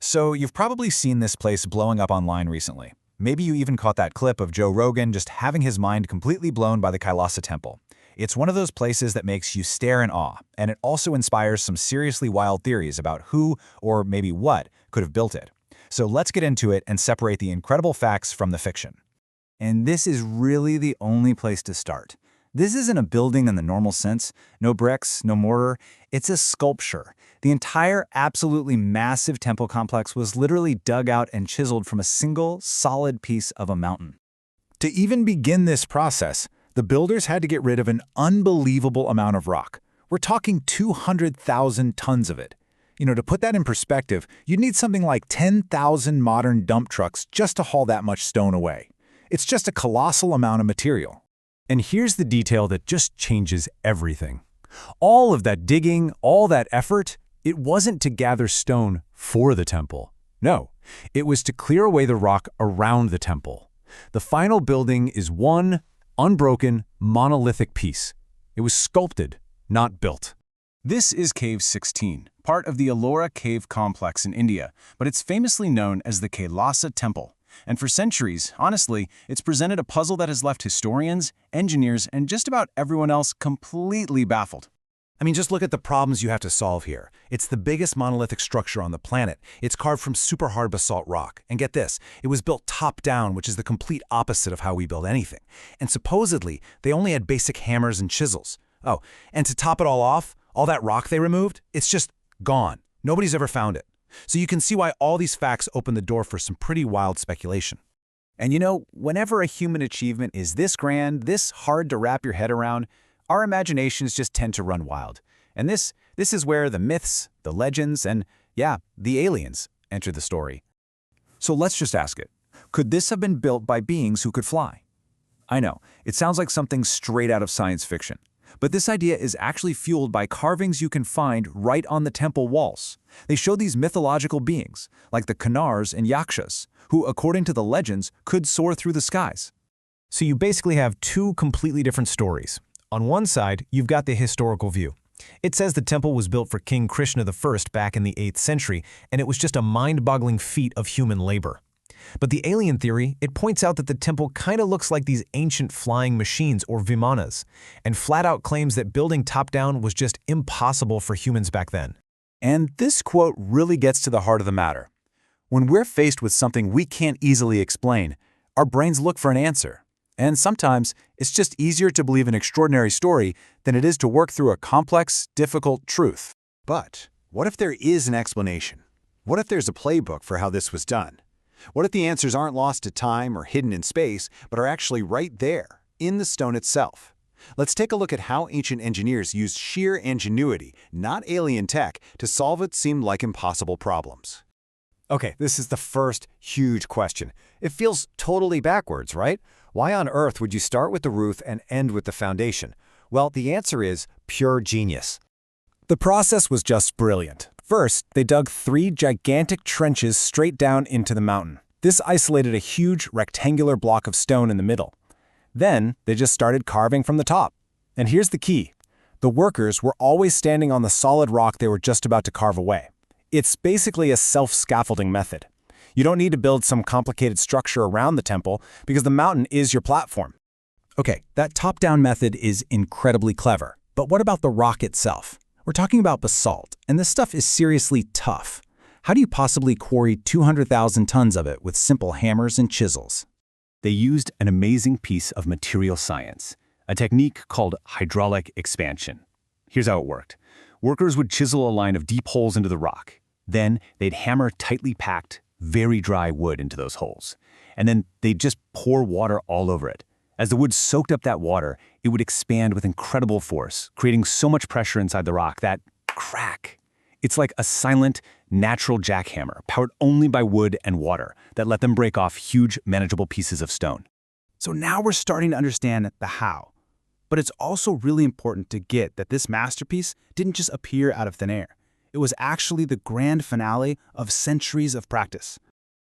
So you've probably seen this place blowing up online recently. Maybe you even caught that clip of Joe Rogan just having his mind completely blown by the Kailasa temple. It's one of those places that makes you stare in awe, and it also inspires some seriously wild theories about who, or maybe what, could have built it. So let's get into it and separate the incredible facts from the fiction. And this is really the only place to start. This isn't a building in the normal sense. No bricks, no mortar. It's a sculpture. The entire absolutely massive temple complex was literally dug out and chiseled from a single, solid piece of a mountain. To even begin this process, the builders had to get rid of an unbelievable amount of rock. We're talking 200,000 tons of it. To put that in perspective, you'd need something like 10,000 modern dump trucks just to haul that much stone away. It's just a colossal amount of material. And here's the detail that just changes everything. All of that digging, all that effort, it wasn't to gather stone for the temple. No, it was to clear away the rock around the temple. The final building is one unbroken, monolithic piece. It was sculpted, not built. This is Cave 16, part of the Ellora cave complex in India, but it's famously known as the Kailasa Temple. And for centuries, honestly, it's presented a puzzle that has left historians, engineers, and just about everyone else completely baffled. Just look at the problems you have to solve here. It's the biggest monolithic structure on the planet. It's carved from super hard basalt rock. And get this, it was built top down, which is the complete opposite of how we build anything. And supposedly, they only had basic hammers and chisels. Oh, and to top it all off, all that rock they removed, it's just gone. Nobody's ever found it. So you can see why all these facts open the door for some pretty wild speculation. And whenever a human achievement is this grand, this hard to wrap your head around, our imaginations just tend to run wild. And this is where the myths, the legends, and, the aliens enter the story. So let's just ask it. Could this have been built by beings who could fly? I know, it sounds like something straight out of science fiction. But this idea is actually fueled by carvings you can find right on the temple walls. They show these mythological beings, like the Kannars and Yakshas, who, according to the legends, could soar through the skies. So you basically have two completely different stories. On one side, you've got the historical view. It says the temple was built for King Krishna I back in the 8th century, and it was just a mind-boggling feat of human labor. But the alien theory, it points out that the temple kind of looks like these ancient flying machines or vimanas, and flat-out claims that building top-down was just impossible for humans back then. And this quote really gets to the heart of the matter. When we're faced with something we can't easily explain, our brains look for an answer. And sometimes, it's just easier to believe an extraordinary story than it is to work through a complex, difficult truth. But what if there is an explanation? What if there's a playbook for how this was done? What if the answers aren't lost to time or hidden in space, but are actually right there, in the stone itself? Let's take a look at how ancient engineers used sheer ingenuity, not alien tech, to solve what seemed like impossible problems. Okay, this is the first huge question. It feels totally backwards, right? Why on earth would you start with the roof and end with the foundation? Well, the answer is pure genius. The process was just brilliant. First, they dug 3 gigantic trenches straight down into the mountain. This isolated a huge rectangular block of stone in the middle. Then, they just started carving from the top. And here's the key. The workers were always standing on the solid rock they were just about to carve away. It's basically a self-scaffolding method. You don't need to build some complicated structure around the temple because the mountain is your platform. Okay, that top-down method is incredibly clever. But what about the rock itself? We're talking about basalt, and this stuff is seriously tough. How do you possibly quarry 200,000 tons of it with simple hammers and chisels? They used an amazing piece of material science, a technique called hydraulic expansion. Here's how it worked. Workers would chisel a line of deep holes into the rock. Then they'd hammer tightly packed, very dry wood into those holes. And then they'd just pour water all over it. As the wood soaked up that water, it would expand with incredible force, creating so much pressure inside the rock that crack. It's like a silent, natural jackhammer, powered only by wood and water, that let them break off huge, manageable pieces of stone. So now we're starting to understand the how. But it's also really important to get that this masterpiece didn't just appear out of thin air. It was actually the grand finale of centuries of practice.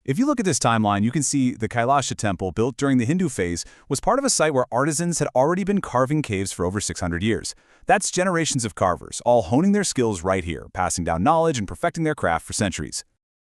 If you look at this timeline, you can see the Kailasa temple, built during the Hindu phase, was part of a site where artisans had already been carving caves for over 600 years. That's generations of carvers, all honing their skills right here, passing down knowledge and perfecting their craft for centuries.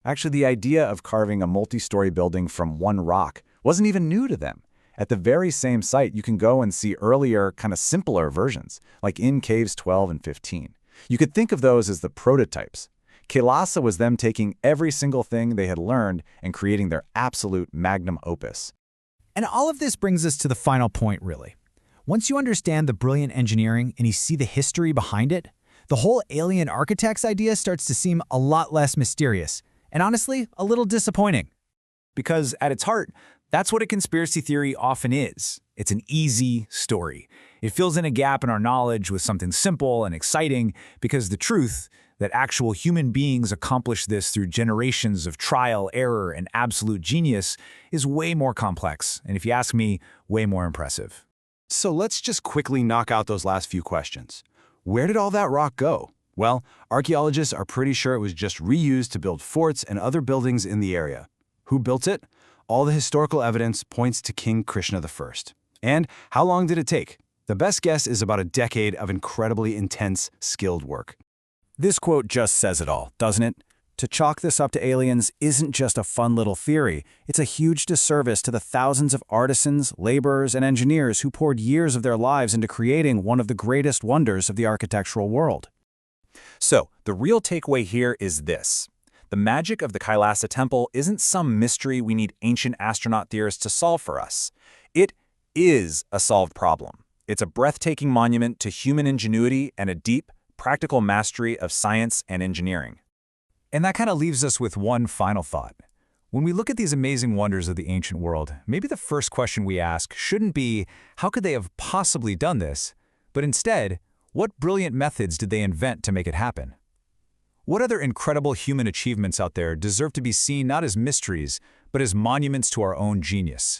Actually, the idea of carving a multi-story building from one rock wasn't even new to them. At the very same site, you can go and see earlier, kind of simpler versions, like in Caves 12 and 15. You could think of those as the prototypes. Kailasa was them taking every single thing they had learned and creating their absolute magnum opus. And all of this brings us to the final point, really. Once you understand the brilliant engineering and you see the history behind it, the whole alien architects idea starts to seem a lot less mysterious, and honestly, a little disappointing. Because at its heart, that's what a conspiracy theory often is. It's an easy story. It fills in a gap in our knowledge with something simple and exciting because the truth, that actual human beings accomplish this through generations of trial, error, and absolute genius, is way more complex, and if you ask me, way more impressive. So let's just quickly knock out those last few questions. Where did all that rock go? Well, archaeologists are pretty sure it was just reused to build forts and other buildings in the area. Who built it? All the historical evidence points to King Krishna I. And how long did it take? The best guess is about a decade of incredibly intense, skilled work. This quote just says it all, doesn't it? To chalk this up to aliens isn't just a fun little theory. It's a huge disservice to the thousands of artisans, laborers, and engineers who poured years of their lives into creating one of the greatest wonders of the architectural world. So, the real takeaway here is this. The magic of the Kailasa temple isn't some mystery we need ancient astronaut theorists to solve for us. It is a solved problem. It's a breathtaking monument to human ingenuity and a deep, practical mastery of science and engineering. And that kind of leaves us with one final thought. When we look at these amazing wonders of the ancient world, maybe the first question we ask shouldn't be, how could they have possibly done this? But instead, what brilliant methods did they invent to make it happen? What other incredible human achievements out there deserve to be seen not as mysteries, but as monuments to our own genius?